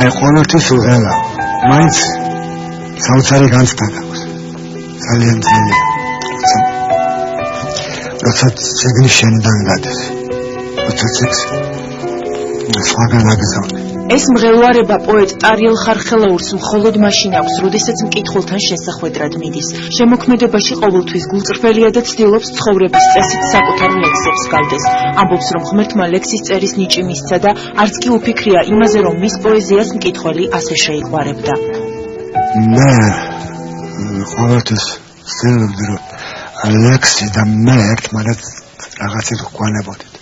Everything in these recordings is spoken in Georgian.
ყოველთვის უღელა მაინც საოცარი განცდა აქვს ძალიან ძნელია როცა ციგნი შენიდან გადის როცა ციგნს სხვაგან აგზავნე ეს მღელვარება პოეტ ტარიელ ხარხელაურს მხოლოდ მაშინ აქვს, როდესაც მკითხველთან შესახვედრად მიდის. შემოქმედებაში ყოველთვის გულწრფელია და ცდილობს ცხოვრების წესით საკუთარ ლექსებს გავდეს. ამბობს, რომ ღმერთმა ლექსის წერის ნიჭი მისცა და არც კი უფიქრია იმაზე, რომ მის პოეზიას მკითხველი ასე შეიყვარებდა. მე ყოველთვის ვცდილობდი, რომ ლექსი და მე ერთმანეთს რაღაცით ვგვანებოდით.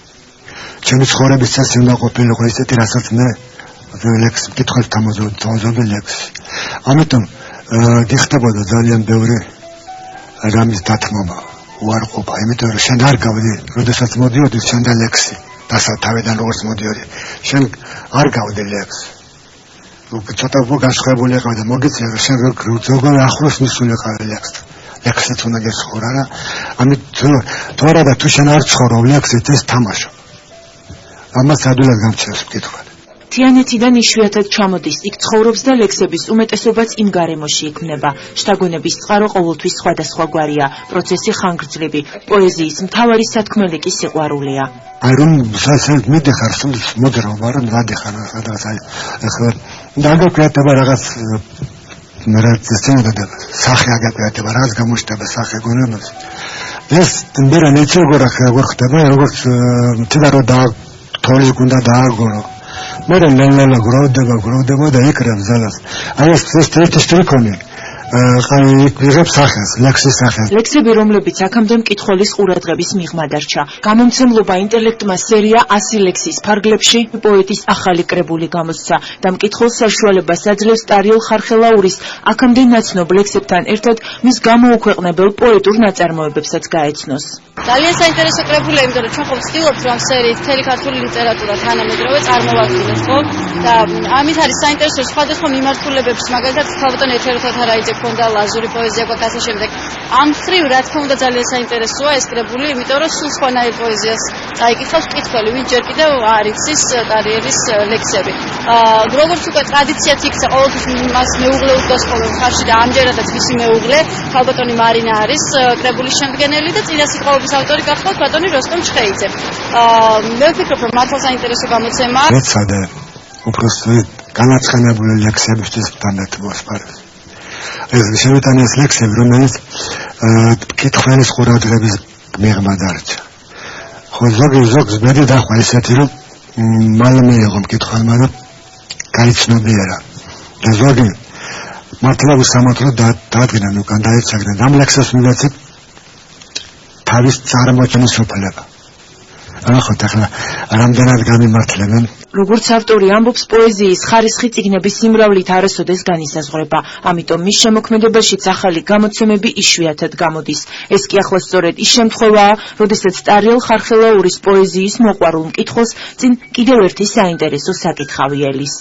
ჩემი ცხოვრების წესი უნდა ყოფილიყო ისეთი, რასაც მე ლექს მკითხველთან მოზოდი ლექსი. ამიტომ გიხდებოდა ძალიან ბევრი რამის დათმობა, უარყოფა, იმიტომ რომ შენ არ გავდი, როდესაც მოდიოდი შენ და ლექსი, დასათავიდან როგორც მოდიოდი, შენ არ გავდი ლექსს. ცოტა გასხვებული იყავი და მოგეცია რომ შენ როგორ ახლოს მისულიყავ ლექსს. ლექსით უნდა გესხურა რა. ამიტომ თორა და თუ შენ არ ცხოვრობ ლექსით ეს თამაშო. ამას ადვილად გამჩნევს მკითხველი. თიანეთიდან იშვიათად ჩამოდის, იქ ცხოვრობს და ლექსების უმეტესობაც იმ გარემოში იქმნება. შთაგონების წყარო ყოველთვის სხვადასხვაგვარია, პროცესი ხანგრძლივი, პოეზიის მთავარი სათქმელი კი სიყვარულია. აი რომ სასად მიდიხარ, მოძრაობა რომ გადიხარ სადღაც აი ახლა დაგაკვეთება რაღაც სცენა და სახე აგაკვეთება, რაღაც გამოჩნდება სახე გონებას. ეს მე რა ნეცეგორა ხდება, როგორც თვითონ რომ და თოლის გუნდა დააგორო. მე ლელა გროვდება და ეკრებს ძალას. აი ეს ერთი სტრიქონი. იღებს სახეს, ლექსის სახეს. ლექსები, რომლებიც აქამდე მკითხველის ყურადღების მიღმა დარჩა. გამომცემლობა ინტელექტმა სერია 100 ლექსის ფარგლებში პოეტის ახალი კრებული გამოსცა და მკითხველს საშუალებას აძლევს ტარიელ ხარხელაურის აქამდე ნაცნობ ლექსებთან ერთად მის გამოუქვეყნებელ პოეტურ ნაწარმოებებსაც გაეცნოს. ძალიან საინტერესო კრებულია, იმიტომ რომ ჩვენ ხო ვცდილობთ რომ სერიით მთელი ქართული ლიტერატურა თანამედროვე წარმოვადგინოთ, ხო? და ამით არის საინტერესო სხვადასხვა მიმართულებებს, მაგალითად ქალბატონ ეთეროთა თარაიძე ქონდა ლაზური პოეზია გვაქვს ასე შემდეგ. ამ ხრივ რა თქმა უნდა ძალიან საინტერესოა ეს კრებული, იმიტომ რომ სულ სხვანაირ პოეზიას წაიკითხავს მკითხველი, ვინც ჯერ კიდევ არ იცის ტარიელის ლექსები. როგორც უკვე ტრადიციად იქცა, ყოველთვის მას მეუღლე უდგას ხოლმე მხარში და ამჯერადაც მისი მეუღლე, ქალბატონი მარინა არის კრებულის შემდგენელი და წინასიტყვაობის ავტორი გახლავთ ბატონი როსტომ ჩხეიძე. მე ვფიქრობ, რომ მართლა საინტერესო გამოცემაა. ეცადე უბრალოდ განაცხენებული ლექსებისთვის თანატბოს პარეს. ეს შევიტანე ეს ლექსები, რომელიც მკითხველის ყურადღების მიღმა დარჩა. ხო ზოგს ბედი დახვა ისეთი, რომ მალე მიიღო მკითხველმა და გაიცნობიერა. და ზოგი მართლა უსამართლოდ დაადგინა, უკან დაეცაგრა. ამ ლექსებს მივეცეთ თავის წარმოჩენის უფლება. ახლა ახლა რამდენად გამიმართლებენ. როგორც ავტორი ამბობს, პოეზიის ხარისხი წიგნების სიმრავლით არასოდეს განისაზღვრება, ამიტომ მის შემოქმედებაშიც ახალი გამოცემები იშვიათად გამოდის. ეს კი ახლა სწორედ ის შემთხვევაა, როდესაც ტარიელ ხარხელაურის პოეზიის მოყვარულ მკითხველს წინ კიდევ ერთი საინტერესო საკითხავი ელის.